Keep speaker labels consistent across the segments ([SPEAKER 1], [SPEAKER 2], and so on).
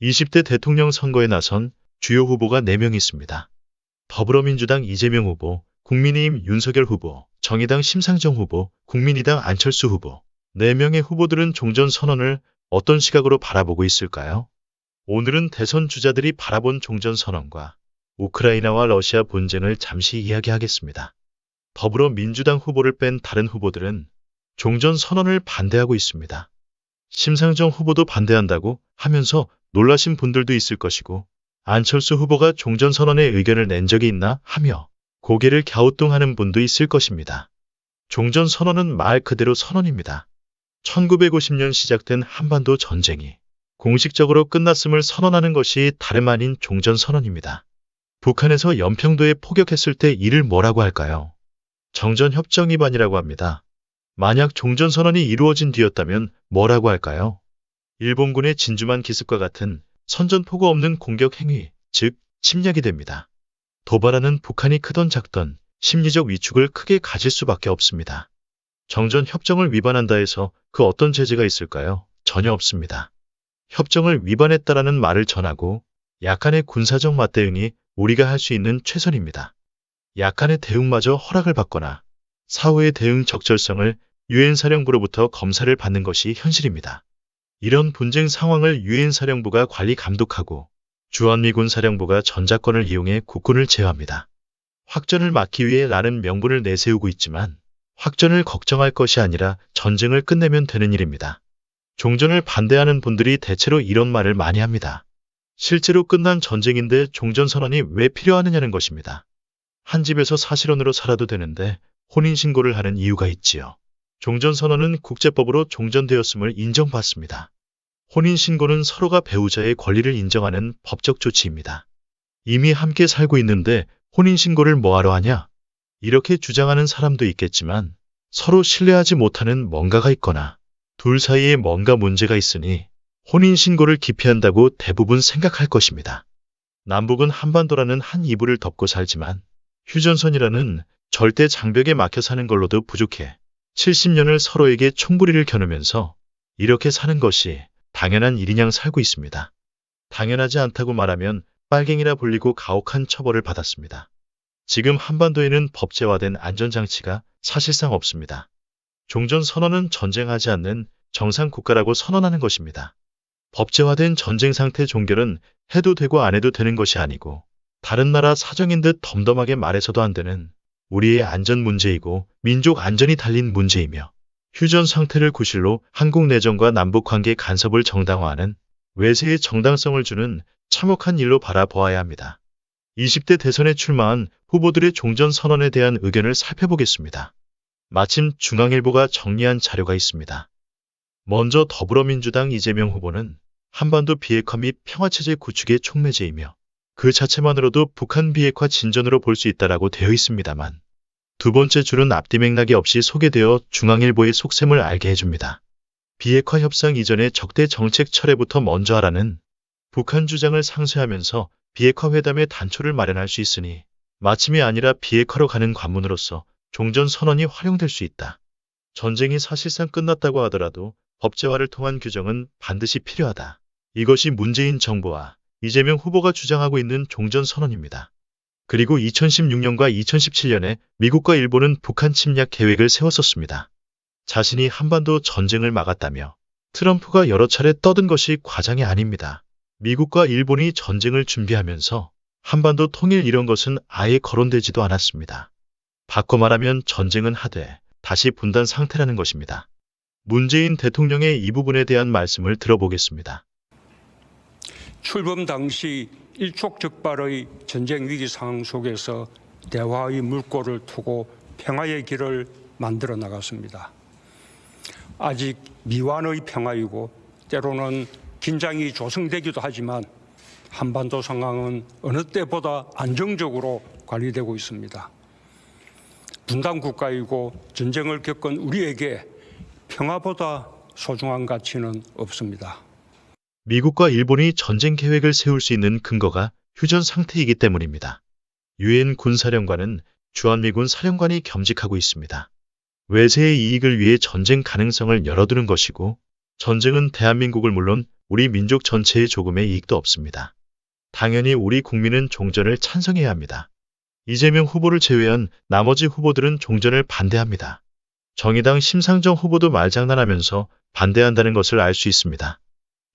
[SPEAKER 1] 20대 대통령 선거에 나선 주요 후보가 4명 있습니다. 더불어민주당 이재명 후보, 국민의힘 윤석열 후보, 정의당 심상정 후보, 국민의당 안철수 후보. 4명의 후보들은 종전 선언을 어떤 시각으로 바라보고 있을까요? 오늘은 대선 주자들이 바라본 종전 선언과 우크라이나와 러시아 분쟁을 잠시 이야기하겠습니다. 더불어민주당 후보를 뺀 다른 후보들은 종전 선언을 반대하고 있습니다. 심상정 후보도 반대한다고 하면서 놀라신 분들도 있을 것이고, 안철수 후보가 종전 선언에 의견을 낸 적이 있나 하며 고개를 갸우뚱하는 분도 있을 것입니다. 종전 선언은 말 그대로 선언입니다. 1950년 시작된 한반도 전쟁이 공식적으로 끝났음을 선언하는 것이 다름 아닌 종전 선언입니다. 북한에서 연평도에 포격했을 때 이를 뭐라고 할까요? 정전협정 위반이라고 합니다. 만약 종전 선언이 이루어진 뒤였다면 뭐라고 할까요? 일본군의 진주만 기습과 같은 선전포고 없는 공격 행위, 즉 침략이 됩니다. 도발하는 북한이 크던 작던 심리적 위축을 크게 가질 수밖에 없습니다. 정전협정을 위반한다 해서 그 어떤 제재가 있을까요? 전혀 없습니다. 협정을 위반했다라는 말을 전하고 약간의 군사적 맞대응이 우리가 할 수 있는 최선입니다. 약간의 대응마저 허락을 받거나 사후의 대응 적절성을 유엔 사령부로부터 검사를 받는 것이 현실입니다. 이런 분쟁 상황을 유엔 사령부가 관리 감독하고 주한미군 사령부가 전자권을 이용해 국군을 제어합니다. 확전을 막기 위해 라는 명분을 내세우고 있지만 확전을 걱정할 것이 아니라 전쟁을 끝내면 되는 일입니다. 종전을 반대하는 분들이 대체로 이런 말을 많이 합니다. 실제로 끝난 전쟁인데 종전선언이 왜 필요하느냐는 것입니다. 한 집에서 사실혼으로 살아도 되는데 혼인신고를 하는 이유가 있지요. 종전선언은 국제법으로 종전되었음을 인정받습니다. 혼인신고는 서로가 배우자의 권리를 인정하는 법적 조치입니다. 이미 함께 살고 있는데 혼인신고를 뭐하러 하냐? 이렇게 주장하는 사람도 있겠지만 서로 신뢰하지 못하는 뭔가가 있거나 둘 사이에 뭔가 문제가 있으니 혼인신고를 기피한다고 대부분 생각할 것입니다. 남북은 한반도라는 한 이불을 덮고 살지만 휴전선이라는 절대 장벽에 막혀 사는 걸로도 부족해 70년을 서로에게 총부리를 겨누면서 이렇게 사는 것이 당연한 일이냥 살고 있습니다. 당연하지 않다고 말하면 빨갱이라 불리고 가혹한 처벌을 받았습니다. 지금 한반도에는 법제화된 안전장치가 사실상 없습니다. 종전선언은 전쟁하지 않는 정상국가라고 선언하는 것입니다. 법제화된 전쟁 상태 종결은 해도 되고 안 해도 되는 것이 아니고 다른 나라 사정인 듯 덤덤하게 말해서도 안 되는 우리의 안전 문제이고 민족 안전이 달린 문제이며 휴전 상태를 구실로 한국 내정과 남북 관계 간섭을 정당화하는 외세의 정당성을 주는 참혹한 일로 바라보아야 합니다. 20대 대선에 출마한 후보들의 종전 선언에 대한 의견을 살펴보겠습니다. 마침 중앙일보가 정리한 자료가 있습니다. 먼저 더불어민주당 이재명 후보는 한반도 비핵화 및 평화체제 구축의 촉매제이며 그 자체만으로도 북한 비핵화 진전으로 볼 수 있다라고 되어 있습니다만 두 번째 줄은 앞뒤 맥락이 없이 소개되어 중앙일보의 속셈을 알게 해줍니다. 비핵화 협상 이전에 적대 정책 철회부터 먼저 하라는 북한 주장을 상쇄하면서 비핵화 회담의 단초를 마련할 수 있으니 마침이 아니라 비핵화로 가는 관문으로서 종전 선언이 활용될 수 있다. 전쟁이 사실상 끝났다고 하더라도 법제화를 통한 규정은 반드시 필요하다. 이것이 문재인 정부와 이재명 후보가 주장하고 있는 종전 선언입니다. 그리고 2016년과 2017년에 미국과 일본은 북한 침략 계획을 세웠었습니다. 자신이 한반도 전쟁을 막았다며 트럼프가 여러 차례 떠든 것이 과장이 아닙니다. 미국과 일본이 전쟁을 준비하면서 한반도 통일 이런 것은 아예 거론되지도 않았습니다. 바꿔 말하면 전쟁은 하되 다시 분단 상태라는 것입니다. 문재인 대통령의 이 부분에 대한 말씀을 들어보겠습니다.
[SPEAKER 2] 출범 당시 일촉즉발의 전쟁 위기 상황 속에서 대화의 물꼬를 트고 평화의 길을 만들어 나갔습니다. 아직 미완의 평화이고 때로는 긴장이 조성되기도 하지만 한반도 상황은 어느 때보다 안정적으로 관리되고 있습니다. 분단 국가이고 전쟁을 겪은 우리에게 평화보다 소중한 가치는 없습니다.
[SPEAKER 1] 미국과 일본이 전쟁 계획을 세울 수 있는 근거가 휴전 상태이기 때문입니다. 유엔 군사령관은 주한미군 사령관이 겸직하고 있습니다. 외세의 이익을 위해 전쟁 가능성을 열어두는 것이고 전쟁은 대한민국을 물론 우리 민족 전체에 조금의 이익도 없습니다. 당연히 우리 국민은 종전을 찬성해야 합니다. 이재명 후보를 제외한 나머지 후보들은 종전을 반대합니다. 정의당 심상정 후보도 말장난하면서 반대한다는 것을 알 수 있습니다.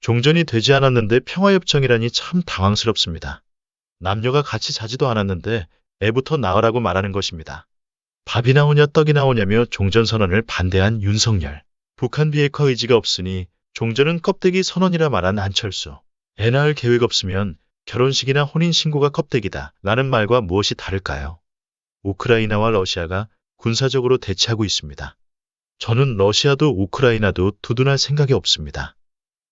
[SPEAKER 1] 종전이 되지 않았는데 평화협정이라니 참 당황스럽습니다. 남녀가 같이 자지도 않았는데 애부터 낳으라고 말하는 것입니다. 밥이 나오냐 떡이 나오냐며 종전선언을 반대한 윤석열. 북한 비핵화 의지가 없으니 종전은 껍데기 선언이라 말한 안철수. 애 낳을 계획 없으면 결혼식이나 혼인신고가 껍데기다 라는 말과 무엇이 다를까요? 우크라이나와 러시아가 군사적으로 대치하고 있습니다. 저는 러시아도 우크라이나도 두둔할 생각이 없습니다.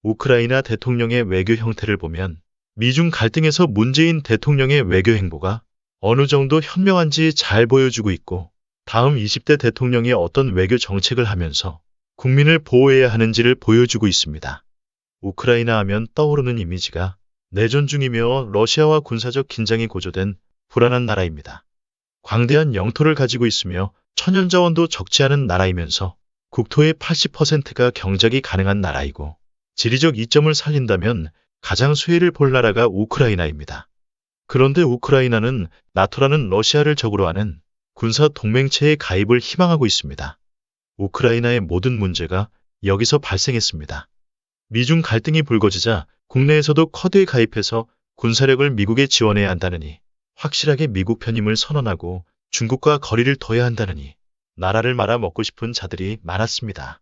[SPEAKER 1] 우크라이나 대통령의 외교 형태를 보면 미중 갈등에서 문재인 대통령의 외교 행보가 어느 정도 현명한지 잘 보여주고 있고 다음 20대 대통령이 어떤 외교 정책을 하면서 국민을 보호해야 하는지를 보여주고 있습니다. 우크라이나 하면 떠오르는 이미지가 내전 중이며 러시아와 군사적 긴장이 고조된 불안한 나라입니다. 광대한 영토를 가지고 있으며 천연자원도 적지 않은 나라이면서 국토의 80%가 경작이 가능한 나라이고 지리적 이점을 살린다면 가장 수혜를 볼 나라가 우크라이나입니다. 그런데 우크라이나는 나토라는 러시아를 적으로 하는 군사 동맹체에 가입을 희망하고 있습니다. 우크라이나의 모든 문제가 여기서 발생했습니다. 미중 갈등이 불거지자 국내에서도 쿼드에 가입해서 군사력을 미국에 지원해야 한다느니 확실하게 미국 편임을 선언하고 중국과 거리를 둬야 한다느니 나라를 말아먹고 싶은 자들이 많았습니다.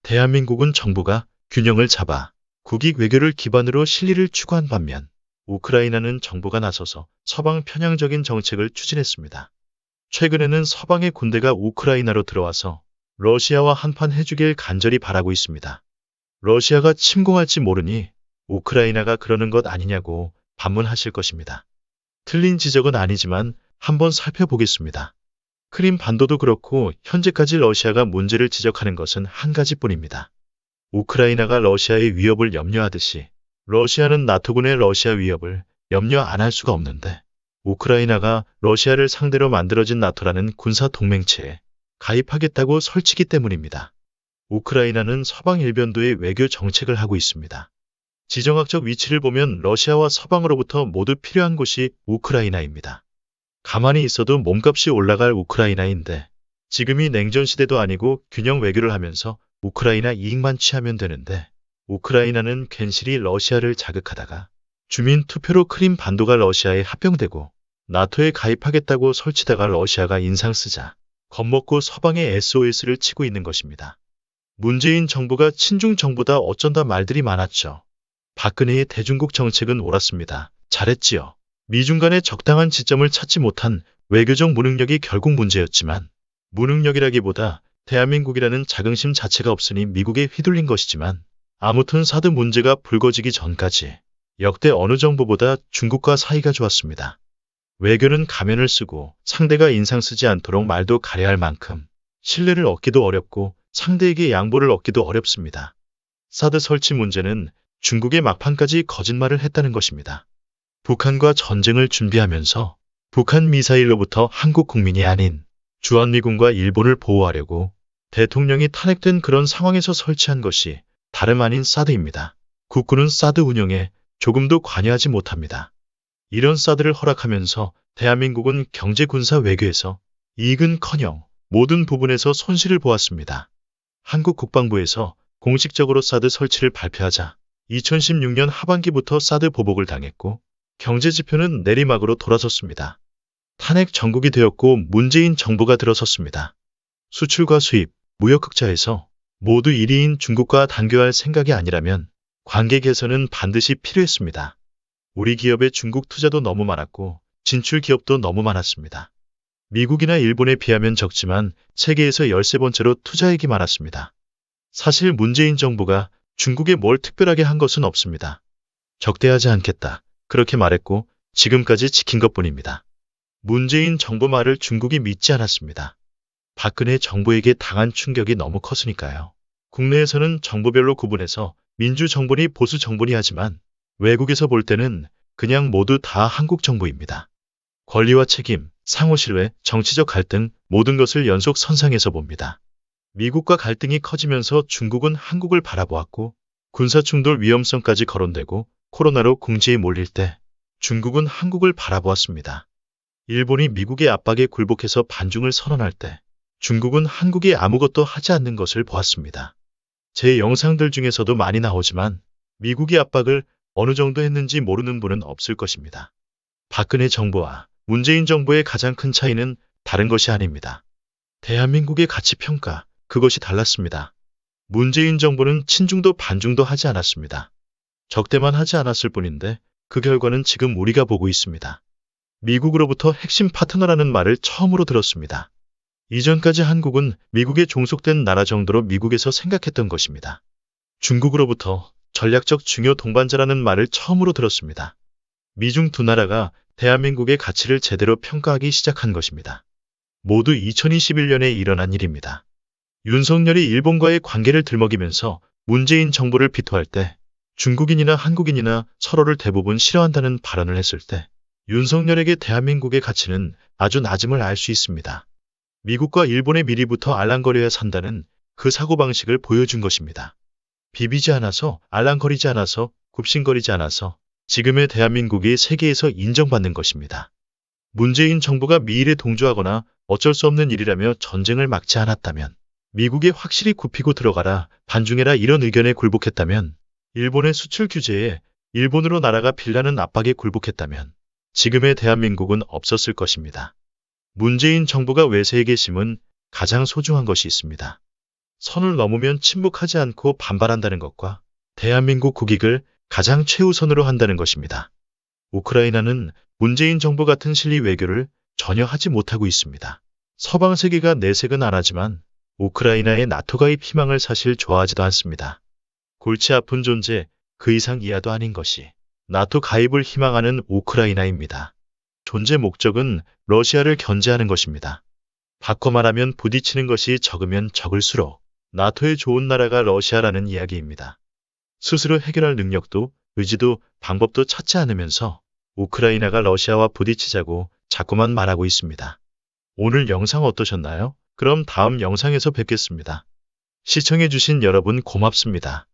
[SPEAKER 1] 대한민국은 정부가 균형을 잡아 국익 외교를 기반으로 실리를 추구한 반면 우크라이나는 정부가 나서서 서방 편향적인 정책을 추진했습니다. 최근에는 서방의 군대가 우크라이나로 들어와서 러시아와 한판 해주길 간절히 바라고 있습니다. 러시아가 침공할지 모르니 우크라이나가 그러는 것 아니냐고 반문하실 것입니다. 틀린 지적은 아니지만 한번 살펴보겠습니다. 크림 반도도 그렇고 현재까지 러시아가 문제를 지적하는 것은 한 가지뿐입니다. 우크라이나가 러시아의 위협을 염려하듯이 러시아는 나토군의 러시아 위협을 염려 안 할 수가 없는데 우크라이나가 러시아를 상대로 만들어진 나토라는 군사 동맹체에 가입하겠다고 설치기 때문입니다. 우크라이나는 서방 일변도의 외교 정책을 하고 있습니다. 지정학적 위치를 보면 러시아와 서방으로부터 모두 필요한 곳이 우크라이나입니다. 가만히 있어도 몸값이 올라갈 우크라이나인데 지금이 냉전시대도 아니고 균형 외교를 하면서 우크라이나 이익만 취하면 되는데 우크라이나는 괜시리 러시아를 자극하다가 주민 투표로 크림 반도가 러시아에 합병되고 나토에 가입하겠다고 설치다가 러시아가 인상 쓰자 겁먹고 서방의 SOS를 치고 있는 것입니다. 문재인 정부가 친중 정부다 어쩐다 말들이 많았죠. 박근혜의 대중국 정책은 옳았습니다. 잘했지요. 미중 간의 적당한 지점을 찾지 못한 외교적 무능력이 결국 문제였지만 무능력이라기보다 대한민국이라는 자긍심 자체가 없으니 미국에 휘둘린 것이지만 아무튼 사드 문제가 불거지기 전까지 역대 어느 정부보다 중국과 사이가 좋았습니다. 외교는 가면을 쓰고 상대가 인상 쓰지 않도록 말도 가려야 할 만큼 신뢰를 얻기도 어렵고 상대에게 양보를 얻기도 어렵습니다. 사드 설치 문제는 중국의 막판까지 거짓말을 했다는 것입니다. 북한과 전쟁을 준비하면서 북한 미사일로부터 한국 국민이 아닌 주한미군과 일본을 보호하려고 대통령이 탄핵된 그런 상황에서 설치한 것이 다름 아닌 사드입니다. 국군은 사드 운영에 조금도 관여하지 못합니다. 이런 사드를 허락하면서 대한민국은 경제 군사 외교에서 이익은커녕 모든 부분에서 손실을 보았습니다. 한국 국방부에서 공식적으로 사드 설치를 발표하자 2016년 하반기부터 사드 보복을 당했고 경제지표는 내리막으로 돌아섰습니다. 탄핵 정국이 되었고 문재인 정부가 들어섰습니다. 수출과 수입, 무역흑자에서 모두 1위인 중국과 단교할 생각이 아니라면 관계 개선은 반드시 필요했습니다. 우리 기업의 중국 투자도 너무 많았고 진출 기업도 너무 많았습니다. 미국이나 일본에 비하면 적지만 세계에서 13번째로 투자액이 많았습니다. 사실 문재인 정부가 중국에 뭘 특별하게 한 것은 없습니다. 적대하지 않겠다. 그렇게 말했고 지금까지 지킨 것뿐입니다. 문재인 정부 말을 중국이 믿지 않았습니다. 박근혜 정부에게 당한 충격이 너무 컸으니까요. 국내에서는 정부별로 구분해서 민주정부니 보수정부니 하지만 외국에서 볼 때는 그냥 모두 다 한국 정부입니다. 권리와 책임, 상호신뢰, 정치적 갈등 모든 것을 연속 선상에서 봅니다. 미국과 갈등이 커지면서 중국은 한국을 바라보았고 군사충돌 위험성까지 거론되고 코로나로 궁지에 몰릴 때 중국은 한국을 바라보았습니다. 일본이 미국의 압박에 굴복해서 반중을 선언할 때 중국은 한국이 아무것도 하지 않는 것을 보았습니다. 제 영상들 중에서도 많이 나오지만 미국이 압박을 어느 정도 했는지 모르는 분은 없을 것입니다. 박근혜 정부와 문재인 정부의 가장 큰 차이는 다른 것이 아닙니다. 대한민국의 가치 평가, 그것이 달랐습니다. 문재인 정부는 친중도 반중도 하지 않았습니다. 적대만 하지 않았을 뿐인데 그 결과는 지금 우리가 보고 있습니다. 미국으로부터 핵심 파트너라는 말을 처음으로 들었습니다. 이전까지 한국은 미국에 종속된 나라 정도로 미국에서 생각했던 것입니다. 중국으로부터 전략적 중요 동반자라는 말을 처음으로 들었습니다. 미중 두 나라가 대한민국의 가치를 제대로 평가하기 시작한 것입니다. 모두 2021년에 일어난 일입니다. 윤석열이 일본과의 관계를 들먹이면서 문재인 정부를 비토할 때 중국인이나 한국인이나 서로를 대부분 싫어한다는 발언을 했을 때 윤석열에게 대한민국의 가치는 아주 낮음을 알 수 있습니다. 미국과 일본에 미리부터 알랑거려야 산다는 그 사고방식을 보여준 것입니다. 비비지 않아서, 알랑거리지 않아서, 굽신거리지 않아서 지금의 대한민국이 세계에서 인정받는 것입니다. 문재인 정부가 미일에 동조하거나 어쩔 수 없는 일이라며 전쟁을 막지 않았다면, 미국에 확실히 굽히고 들어가라, 반중해라 이런 의견에 굴복했다면, 일본의 수출 규제에 일본으로 나라가 빌라는 압박에 굴복했다면 지금의 대한민국은 없었을 것입니다. 문재인 정부가 외세에게 심은 가장 소중한 것이 있습니다. 선을 넘으면 침묵하지 않고 반발한다는 것과 대한민국 국익을 가장 최우선으로 한다는 것입니다. 우크라이나는 문재인 정부 같은 실리 외교를 전혀 하지 못하고 있습니다. 서방 세계가 내색은 안 하지만 우크라이나의 나토 가입 희망을 사실 좋아하지도 않습니다. 골치 아픈 존재, 그 이상 이하도 아닌 것이 나토 가입을 희망하는 우크라이나입니다. 존재 목적은 러시아를 견제하는 것입니다. 바꿔 말하면 부딪히는 것이 적으면 적을수록 나토에 좋은 나라가 러시아라는 이야기입니다. 스스로 해결할 능력도 의지도 방법도 찾지 않으면서 우크라이나가 러시아와 부딪히자고 자꾸만 말하고 있습니다. 오늘 영상 어떠셨나요? 그럼 다음 영상에서 뵙겠습니다. 시청해주신 여러분 고맙습니다.